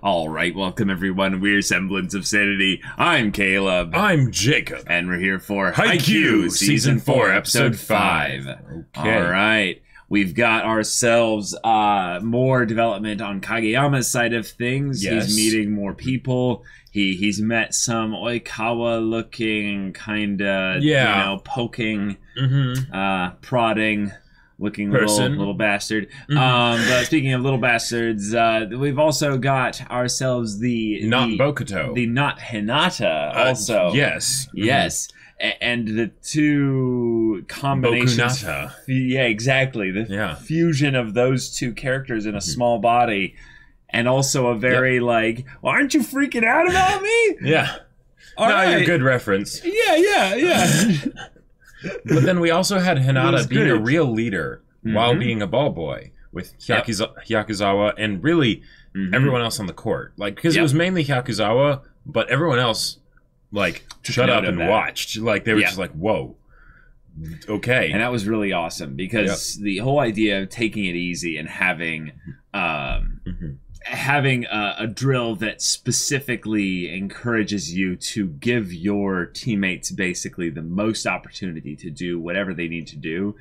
All right, welcome everyone. We're Semblance of Sanity. I'm Caleb. I'm Jacob. And we're here for Haikyuu, Season 4, Episode 5. 5. Okay. All right. We've got ourselves more development on Kageyama's side of things. Yes. He's meeting more people. He's met some Oikawa-looking, kind of, poking, prodding, looking little bastard. But speaking of little bastards, we've also got ourselves the Not Bokuto. the not Hinata also. Yes. Yes. And the two combinations. Bokunata. Yeah, exactly. The fusion of those two characters in a small body. And also a very well, aren't you freaking out about me? Yeah. All right. You're good reference. Yeah. But then we also had Hinata being a good. real leader while being a ball boy with Hyakuzawa and really everyone else on the court. Because it was mainly Hyakuzawa, but everyone else shut up and watched. They were just like, whoa. Okay. And that was really awesome because the whole idea of taking it easy and having having a drill that specifically encourages you to give your teammates basically the most opportunity to do whatever they need to do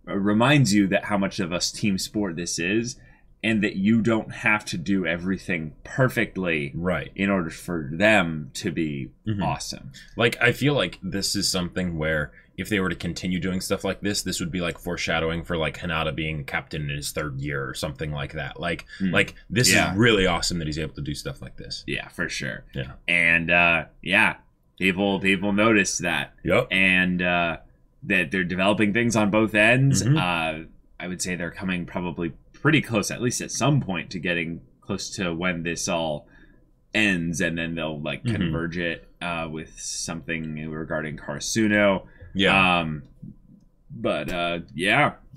reminds you that how much of a team sport this is, and that you don't have to do everything perfectly in order for them to be awesome. I feel like this is something where if they were to continue doing stuff like this would be foreshadowing for Hinata being captain in his 3rd year or something like that. This is really awesome that he's able to do stuff like this. Yeah, for sure. Yeah. And people notice that. Yep. And that they're developing things on both ends. I would say they're coming probably pretty close, at least at some point, to getting close to when this all ends, and then they'll converge it with something regarding Karasuno.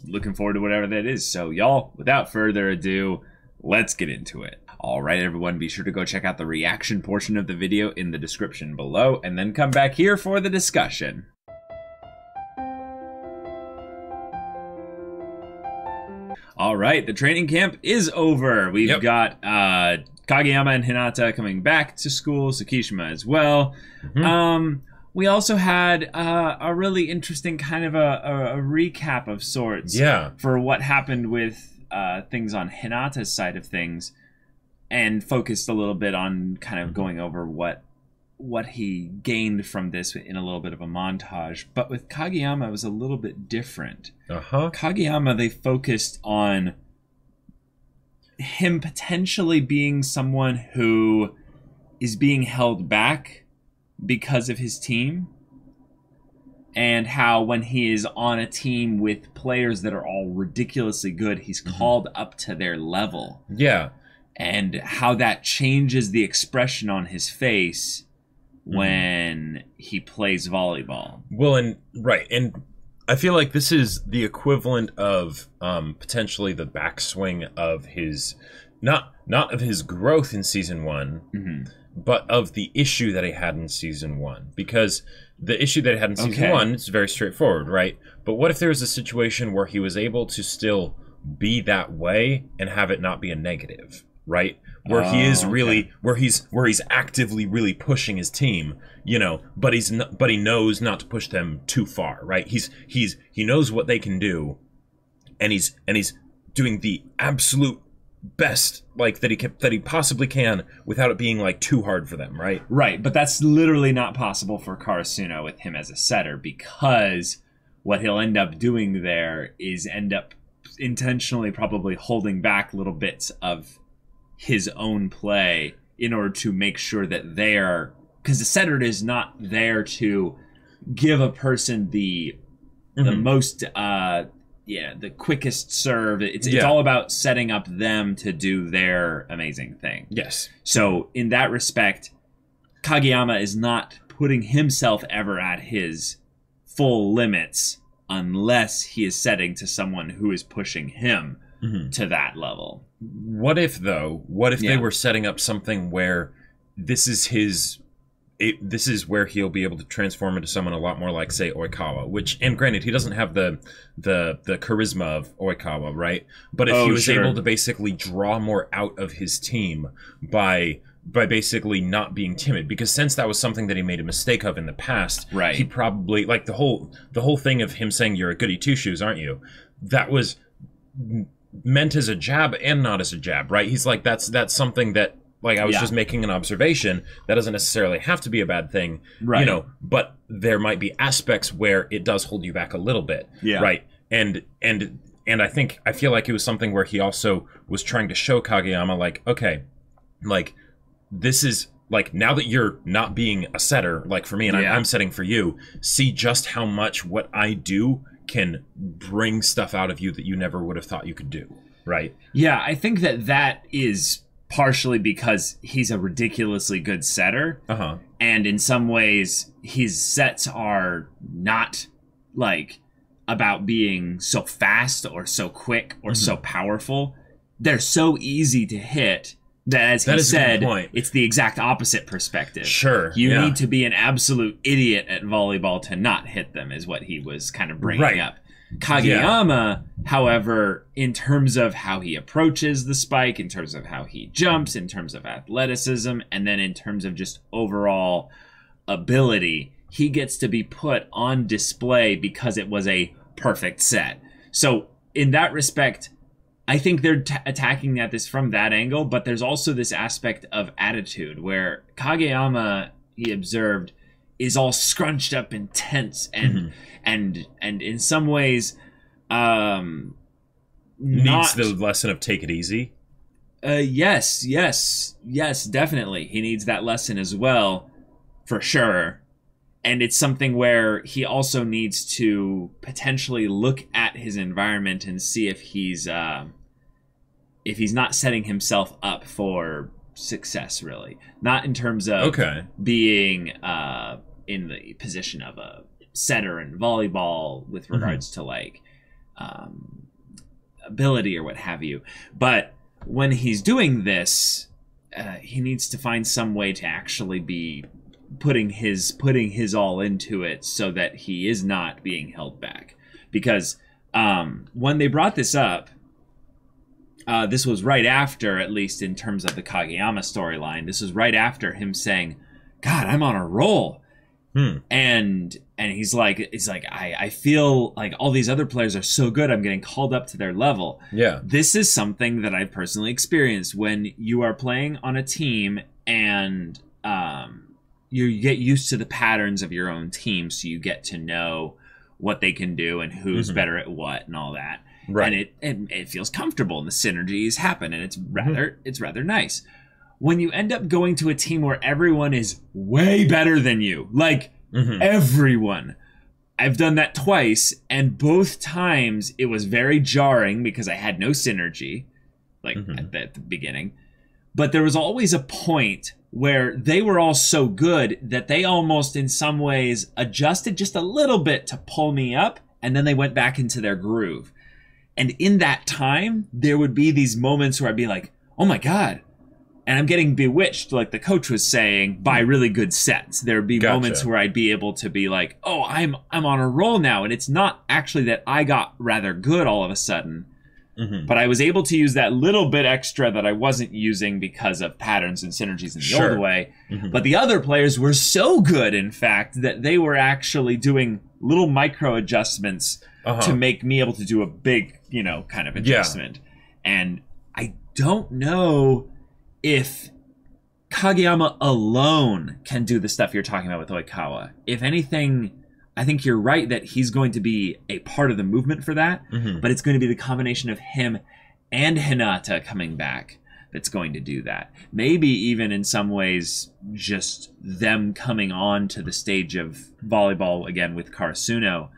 Looking forward to whatever that is. So y'all, without further ado, let's get into it. All right, everyone, be sure to go check out the reaction portion of the video in the description below, and then come back here for the discussion. All right, the training camp is over. We've got Kageyama and Hinata coming back to school, Tsukishima as well. We also had a really interesting kind of a recap of sorts for what happened with things on Hinata's side of things, and focused a little bit on kind of going over what he gained from this in a little bit of a montage. But with Kageyama, it was a little bit different. Kageyama, they focused on him potentially being someone who is being held back because of his team, and how when he is on a team with players that are all ridiculously good, he's called up to their level. And how that changes the expression on his face when he plays volleyball. Well, and I feel like this is the equivalent of potentially the backswing of his not of his growth in season 1, but of the issue that he had in season 1. Because the issue that he had in season 1 is very straightforward, right? But what if there was a situation where he was able to still be that way and have it not be a negative, right? Where he is really, where he's actively really pushing his team, but he knows not to push them too far, right? He knows what they can do, and he's doing the absolute best that he possibly can without it being too hard for them, right? Right, but that's literally not possible for Karasuno with him as a setter, because what he'll end up doing there is end up intentionally probably holding back little bits of his own play in order to make sure that they're, because the setter is not there to give a person the most the quickest serve. It's all about setting up them to do their amazing thing. Yes. So in that respect, Kageyama is not putting himself ever at his full limits unless he is setting to someone who is pushing him to that level. What if they were setting up something where this is this is where he'll be able to transform into someone a lot more like, say, Oikawa. Which, and granted, he doesn't have the charisma of Oikawa, right? But if he was able to basically draw more out of his team by basically not being timid, because since that was something that he made a mistake of in the past, right, he probably, like, the whole thing of him saying, "You're a goody two shoes, aren't you?" That was meant as a jab and not as a jab, right? He's like, that's something that, like, I was just making an observation. That doesn't necessarily have to be a bad thing, right? You know, but there might be aspects where it does hold you back a little bit, right? And I feel like it was something where he also was trying to show Kageyama, like, okay, like, this is, like, now that you're not being a setter, like, for me, and I'm setting for you, see just how much what I do can bring stuff out of you that you never would have thought you could do, right? Yeah, I think that is partially because he's a ridiculously good setter. And in some ways, his sets are not, like, about being so fast or so quick or so powerful. They're so easy to hit that, as he said, it's the exact opposite perspective. Sure. You need to be an absolute idiot at volleyball to not hit them, is what he was kind of bringing up. Kageyama, however, in terms of how he approaches the spike, in terms of how he jumps, in terms of athleticism, and then in terms of just overall ability, he gets to be put on display because it was a perfect set. So in that respect, I think they're attacking at this from that angle, but there's also this aspect of attitude where Kageyama, he observed, is all scrunched up and tense and in some ways needs the lesson of take it easy. Yes, definitely. He needs that lesson as well, for sure. And it's something where he also needs to potentially look at his environment and see if he's not setting himself up for success, really. Not in terms of being in the position of a setter in volleyball with regards to, like, ability or what have you. But when he's doing this, he needs to find some way to actually be putting his all into it so that he is not being held back. Because when they brought this up, this was right after, at least in terms of the Kageyama storyline, this was right after him saying, "God, I'm on a roll." And he's like, I feel like all these other players are so good, I'm getting called up to their level. Yeah. This is something that I've personally experienced when you are playing on a team and you get used to the patterns of your own team, so you get to know what they can do and who's better at what and all that. Right. And it feels comfortable and the synergies happen and it's rather nice. When you end up going to a team where everyone is way better than you, like everyone. I've done that twice, and both times it was very jarring because I had no synergy, like at the beginning. But there was always a point where they were all so good that they almost in some ways adjusted just a little bit to pull me up, and then they went back into their groove. And in that time, there would be these moments where I'd be like, oh my God. And I'm getting bewitched, like the coach was saying, by really good sets. There would be moments where I'd be able to be like, oh, I'm on a roll now. And it's not actually that I got rather good all of a sudden. But I was able to use that little bit extra that I wasn't using because of patterns and synergies in the old way. But the other players were so good, in fact, that they were actually doing little micro adjustments to make me able to do a big, kind of adjustment. And I don't know if Kageyama alone can do the stuff you're talking about with Oikawa. If anything, I think you're right that he's going to be a part of the movement for that, but it's going to be the combination of him and Hinata coming back that's going to do that. Maybe even in some ways just them coming on to the stage of volleyball again with Karasuno,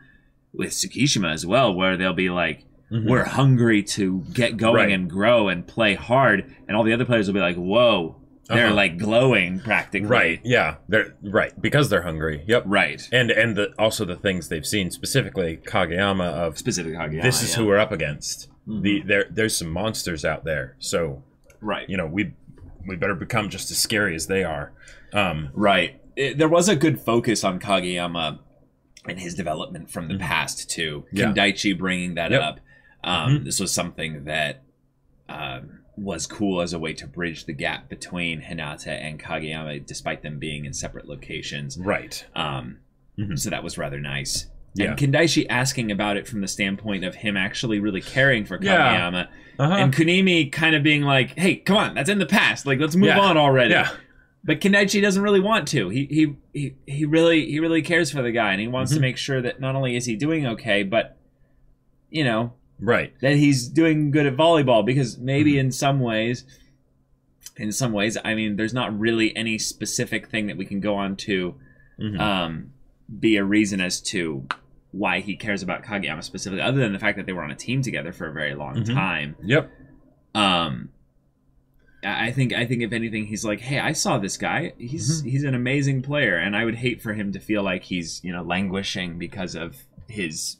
with Tsukishima as well, where they'll be like, we're hungry to get going and grow and play hard, and all the other players will be like, whoa, they're like glowing practically. Right, yeah. They're because they're hungry. Yep. Right. And also the things they've seen, specifically Kageyama of this is who we're up against. There's some monsters out there. So we better become just as scary as they are. Right. there was a good focus on Kageyama and his development from the past too. Kindaichi bringing that up. This was something that was cool as a way to bridge the gap between Hinata and Kageyama, despite them being in separate locations. Right. So that was rather nice. And Kindaichi asking about it from the standpoint of him actually really caring for Kageyama. And Kunimi kind of being like, hey, come on, that's in the past. Like, let's move on already. But Kindaichi doesn't really want to. He really cares for the guy, and he wants to make sure that not only is he doing okay, but, you know, that he's doing good at volleyball, because maybe in some ways, I mean, there's not really any specific thing that we can go on to be a reason as to why he cares about Kageyama specifically, other than the fact that they were on a team together for a very long time. I think if anything, he's like, hey, I saw this guy. He's an amazing player, and I would hate for him to feel like he's, you know, languishing because of his,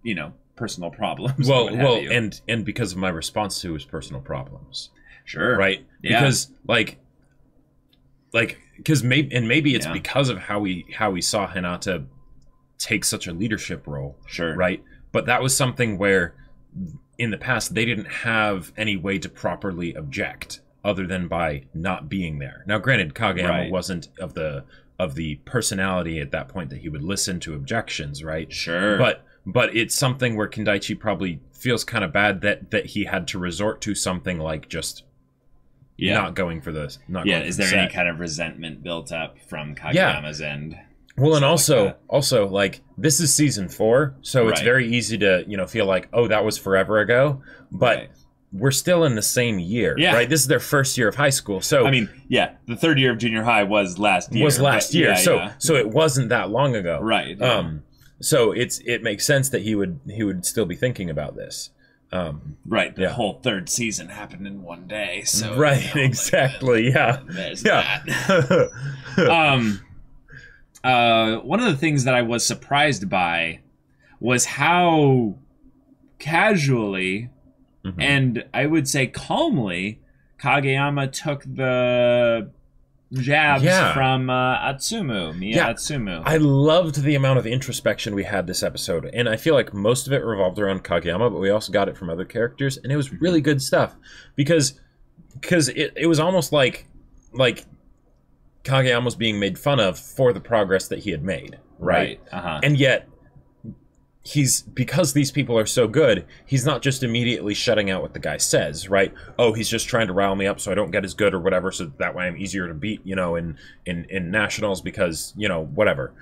you know, personal problems. Well, and because of my response to his personal problems. Sure. Right? Because because maybe it's because of how we saw Hinata take such a leadership role. Sure. Right? But that was something where in the past they didn't have any way to properly object other than by not being there. Now, granted, Kageyama wasn't of the personality at that point that he would listen to objections, right? Sure. But it's something where Kindaichi probably feels kind of bad that he had to resort to something like just not going for this. Is there any kind of resentment built up from Kageyama's end? Well, and also like, this is season 4, so it's very easy to, you know, feel like, oh, that was forever ago, but we're still in the same year, right? This is their first year of high school, so I mean, the third year of junior high was last year. So it wasn't that long ago, right? So it makes sense that he would still be thinking about this. The whole third season happened in one day, so exactly, there's that. One of the things that I was surprised by was how casually and I would say calmly Kageyama took the jabs from Atsumu. I loved the amount of introspection we had this episode, and I feel like most of it revolved around Kageyama, but we also got it from other characters, and it was really good stuff because it was almost like Kageyama was being made fun of for the progress that he had made, right? And yet, because these people are so good, he's not just immediately shutting out what the guy says, right? Oh, he's just trying to rile me up so I don't get as good or whatever, so that way I'm easier to beat, you know, in nationals because, you know, whatever.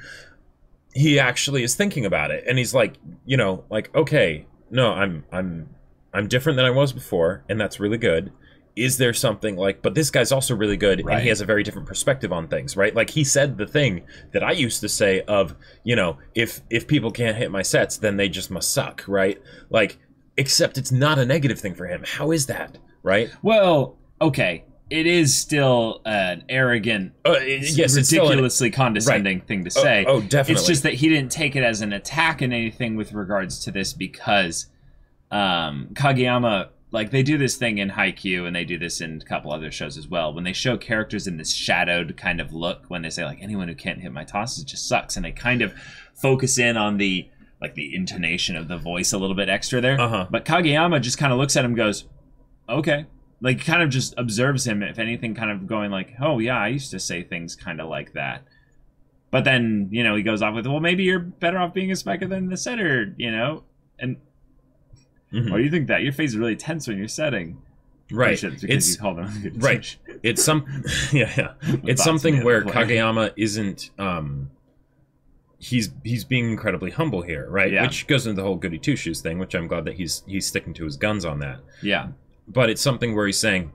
He actually is thinking about it, and he's like, you know, like, okay, no, I'm different than I was before, and that's really good. Is there something like, but this guy's also really good, and he has a very different perspective on things, right? Like, he said the thing that I used to say of, you know, if people can't hit my sets, then they just must suck, right? Like, except it's not a negative thing for him. How is that, right? Well, okay, it is still an arrogant, ridiculously condescending thing to say. Oh, definitely. It's just that he didn't take it as an attack in anything with regards to this, because Kageyama, like, they do this thing in Haikyuu, and they do this in a couple other shows as well, when they show characters in this shadowed kind of look, when they say, like, anyone who can't hit my tosses just sucks, and they kind of focus in on the intonation of the voice a little bit extra there. But Kageyama just kind of looks at him and goes, okay. Like, kind of just observes him, if anything, kind of going like, oh, yeah, I used to say things kind of like that. But then, you know, he goes off with, well, maybe you're better off being a spiker than the setter, you know? And why do you think that? Your face is really tense when you're setting. Right. Because you called him good right. It's It's something where Kageyama isn't he's being incredibly humble here, right? Yeah. Which goes into the whole goody two shoes thing, which I'm glad that he's sticking to his guns on that. Yeah. But it's something where he's saying,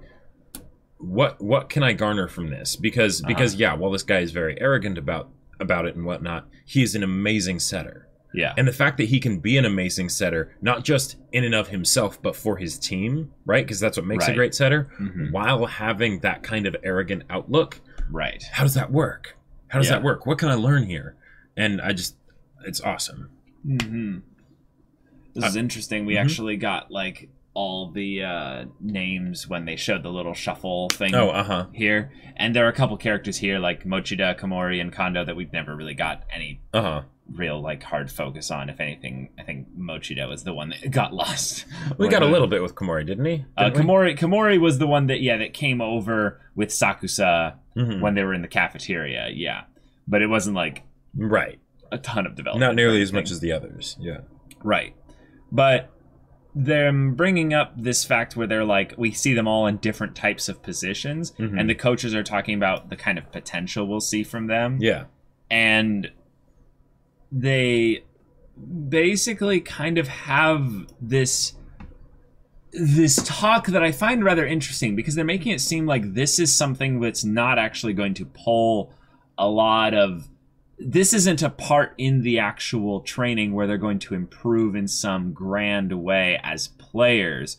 what can I garner from this? Because while this guy is very arrogant about it and whatnot, he's an amazing setter. Yeah. And the fact that he can be an amazing setter, not just in and of himself, but for his team, right? Because that's what makes a great setter, while having that kind of arrogant outlook. Right. How does that work? How does that work? What can I learn here? And it's awesome. This is interesting. We actually got, like, all the names when they showed the little shuffle thing here. And there are a couple characters here like Mochida, Komori, and Kondo that we've never really got any real like hard focus on. If anything, I think Mochida was the one that got lost. We got a little bit with Komori, didn't he? Komori was the one that came over with Sakusa when they were in the cafeteria. Yeah, but it wasn't like a ton of development. Not nearly as much as the others. Yeah, right. But them bringing up this fact where they're like, we see them all in different types of positions, and the coaches are talking about the kind of potential we'll see from them. Yeah, and they basically kind of have this talk that I find rather interesting, because they're making it seem like this is something that's not actually going to pull a lot of... This isn't a part in the actual training where they're going to improve in some grand way as players.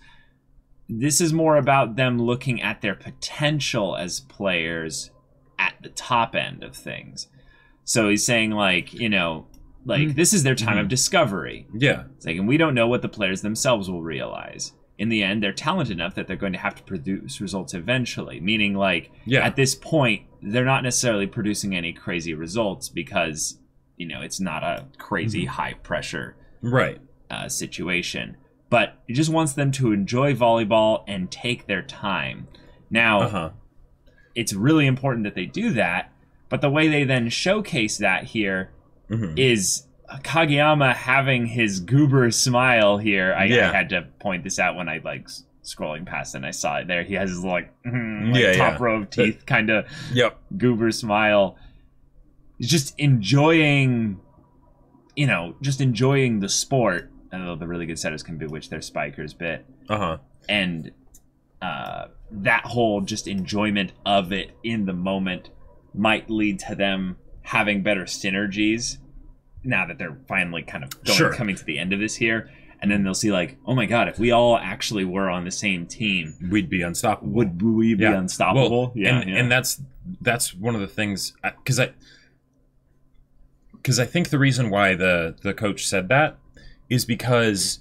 This is more about them looking at their potential as players at the top end of things. So he's saying, like, you know, like, this is their time of discovery. Yeah. It's like, and we don't know what the players themselves will realize. In the end, they're talented enough that they're going to have to produce results eventually. Meaning, like, at this point, they're not necessarily producing any crazy results because, you know, it's not a crazy high-pressure situation. But he just wants them to enjoy volleyball and take their time. Now, it's really important that they do that, but the way they then showcase that here is Kageyama having his goober smile here. I had to point this out when I like scrolling past and I saw it there. He has his like top row of teeth kind of goober smile. He's just enjoying, you know, the sport. Although the really good setters can bewitch their spikers bit. And that whole just enjoyment of it in the moment might lead to them having better synergies now that they're finally kind of coming to the end of this here. And then they'll see like, oh my god, if we all actually were on the same team, we'd be unstoppable. Would we be unstoppable? Well, and that's one of the things, because I think the reason why the coach said that is because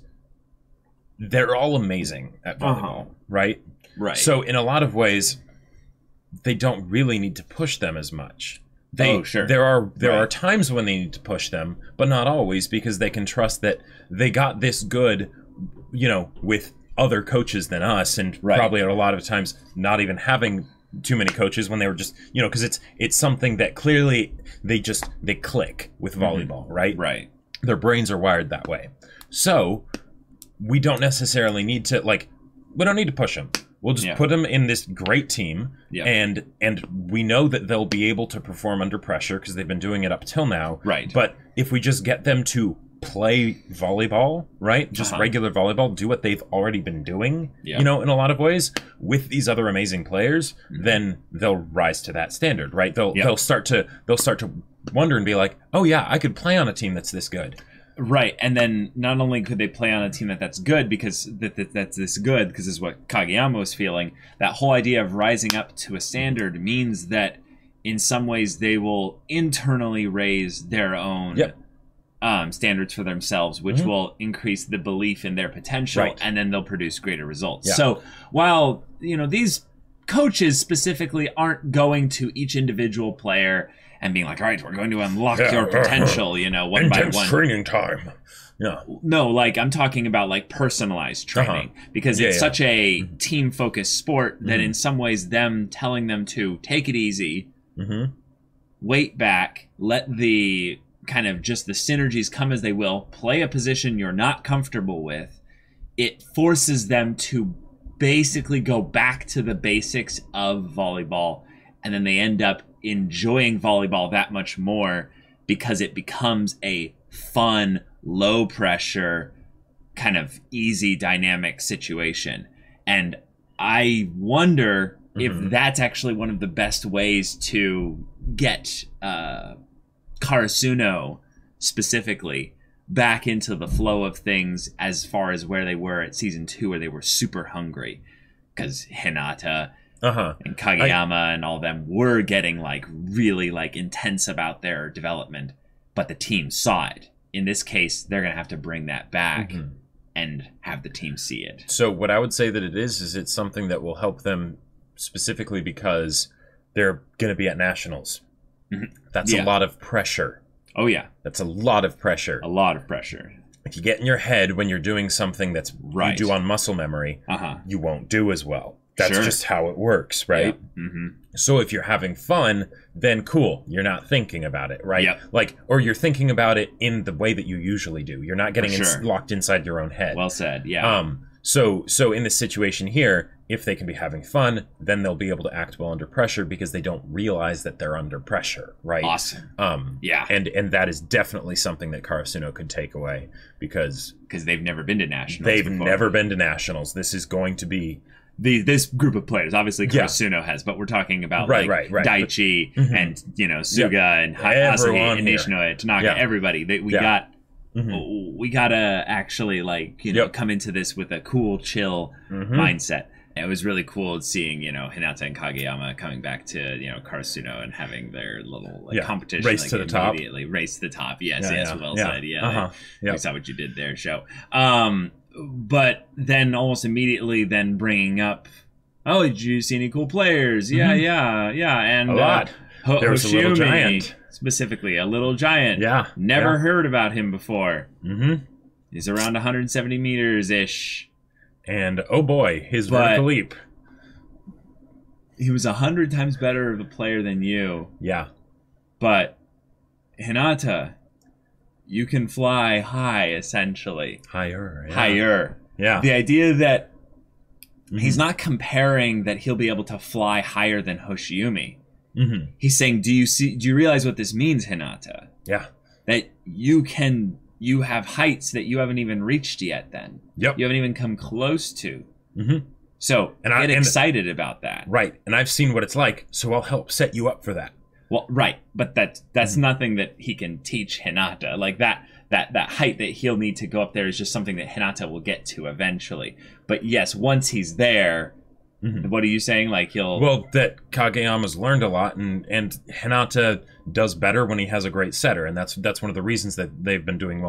they're all amazing at volleyball, right? Right. So in a lot of ways, they don't really need to push them as much. There are times when they need to push them, but not always, because they can trust that they got this good, you know, with other coaches than us, and probably a lot of times not even having too many coaches when they were just, you know, because it's something that clearly they click with volleyball, right? Right. Their brains are wired that way. So we don't necessarily need to push them. We'll just put them in this great team, and we know that they'll be able to perform under pressure because they've been doing it up till now. Right. But if we just get them to play volleyball, right, just regular volleyball, do what they've already been doing, you know, in a lot of ways with these other amazing players, then they'll rise to that standard, right? They'll start to wonder and be like, oh yeah, I could play on a team that's this good. Right, and then not only could they play on a team that's good because that's this good, because this is what Kageyama was feeling, that whole idea of rising up to a standard means that in some ways they will internally raise their own standards for themselves, which will increase the belief in their potential, and then they'll produce greater results. So while, you know, these coaches specifically aren't going to each individual player and being like, all right, we're going to unlock your potential, you know, one by one. Intense training time. Yeah. No, like, I'm talking about, like, personalized training. Because it's such a team-focused sport that in some ways them telling them to take it easy, wait back, let the kind of just the synergies come as they will, play a position you're not comfortable with, it forces them to basically go back to the basics of volleyball, and then they end up enjoying volleyball that much more because it becomes a fun, low pressure, kind of easy dynamic situation. And I wonder if that's actually one of the best ways to get Karasuno specifically back into the flow of things as far as where they were at season 2, where they were super hungry, because Hinata and Kageyama and all them were getting like really like intense about their development, but the team saw it. In this case, they're gonna have to bring that back and have the team see it. So what I would say that it is it's something that will help them specifically because they're going to be at nationals. That's a lot of pressure. Oh, yeah. That's a lot of pressure. A lot of pressure. If you get in your head when you're doing something that's you do on muscle memory, you won't do as well. That's just how it works, right? Yeah. So if you're having fun, then cool. You're not thinking about it, right? Yep. Like, or you're thinking about it in the way that you usually do. You're not getting locked inside your own head. Well said, yeah. So in this situation here, if they can be having fun, then they'll be able to act well under pressure because they don't realize that they're under pressure, right? Awesome. Yeah. And that is definitely something that Karasuno could take away because they've never been to nationals. They've never been to nationals. This is going to be this group of players. Obviously Karasuno has, but we're talking about Daichi and Suga and Hasagi and Nishinoya, Tanaka, everybody. We gotta actually come into this with a cool, chill mindset. It was really cool seeing, Hinata and Kageyama coming back to, Karasuno and having their little competition. Race to the top. Race to the top. Yes, well said. Yeah. I saw what you did there, Show. But then almost immediately then bringing up, oh, did you see any cool players? Yeah. And a lot. There was a little giant. Specifically, a little giant. Yeah. Never heard about him before. He's around 170 meters-ish. And, oh boy, his vertical leap. He was 100 times better of a player than you. Yeah. But, Hinata, you can fly high, essentially. Higher. Yeah. Higher. Yeah. The idea that he's not comparing that he'll be able to fly higher than Hoshiumi. He's saying, do you realize what this means, Hinata? Yeah. That you have heights that you haven't even reached yet then. Yep. You haven't even come close to. So get excited about that. Right. And I've seen what it's like, so I'll help set you up for that. Well, right. But that's nothing that he can teach Hinata. Like that height that he'll need to go up there is just something that Hinata will get to eventually. But yes, once he's there, what are you saying? Like that Kageyama's learned a lot, and Hinata does better when he has a great setter, and that's one of the reasons that they've been doing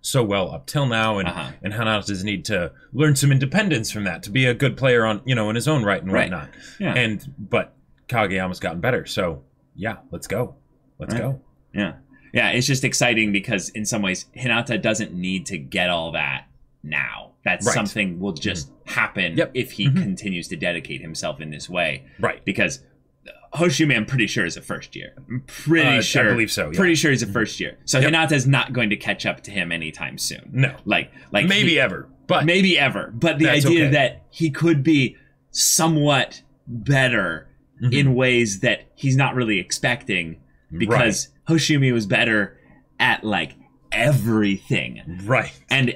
so well up till now, and Hinata's need to learn some independence from that to be a good player on in his own right and whatnot. Yeah. But Kageyama's gotten better, so yeah, let's go. Let's go. Yeah. Yeah, it's just exciting because in some ways Hinata doesn't need to get all that now. That's something will just happen if he continues to dedicate himself in this way. Right. Because Hoshiumi, I'm pretty sure, is a first year. I'm pretty sure. I believe so. Yeah. Pretty sure he's a first year. So Hinata's not going to catch up to him anytime soon. No. Like maybe ever. But the idea that he could be somewhat better in ways that he's not really expecting because Hoshiumi was better at everything. Right. And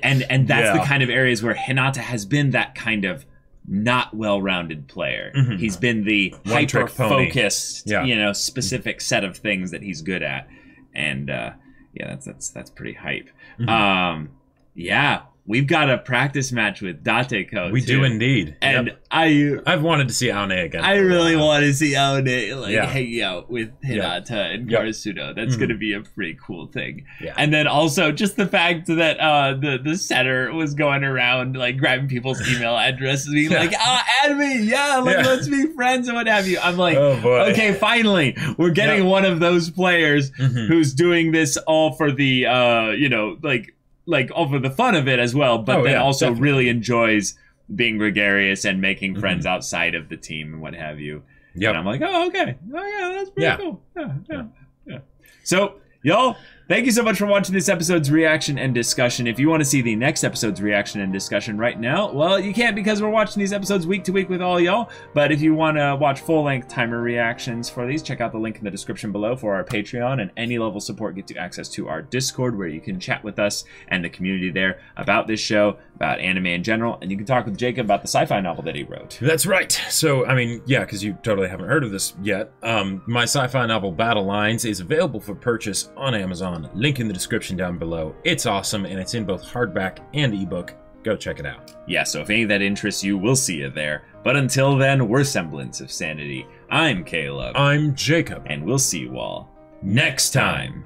that's the kind of areas where Hinata has been that kind of not well-rounded player. He's been the hyper-focused, specific set of things that he's good at. And that's pretty hype. We've got a practice match with Dateko. We do indeed. And I've wanted to see Aone again. I really want to see Aone hanging out with Hinata and Karasuno. That's going to be a pretty cool thing. Yeah. And then also just the fact that the setter was going around grabbing people's email addresses, being add me, let's be friends and what have you. I'm like, oh boy. Okay, finally, we're getting one of those players who's doing this all for the all for the fun of it as well, but also really enjoys being gregarious and making friends outside of the team and what have you. Yep. And I'm like, oh, okay. Oh, yeah, that's pretty cool. Yeah. So, y'all, thank you so much for watching this episode's reaction and discussion. If you want to see the next episode's reaction and discussion right now, well, you can't because we're watching these episodes week to week with all y'all. But if you want to watch full-length timer reactions for these, check out the link in the description below for our Patreon, and any level support gets you access to our Discord where you can chat with us and the community there about this show, about anime in general, and you can talk with Jacob about the sci-fi novel that he wrote. That's right. So, because you totally haven't heard of this yet, my sci-fi novel Battle Lines is available for purchase on Amazon. Link in the description down below. It's awesome, and it's in both hardback and ebook. Go check it out. Yeah, so if any of that interests you, we'll see you there. But until then, we're Semblance of Sanity. I'm Caleb. I'm Jacob. And we'll see you all next time.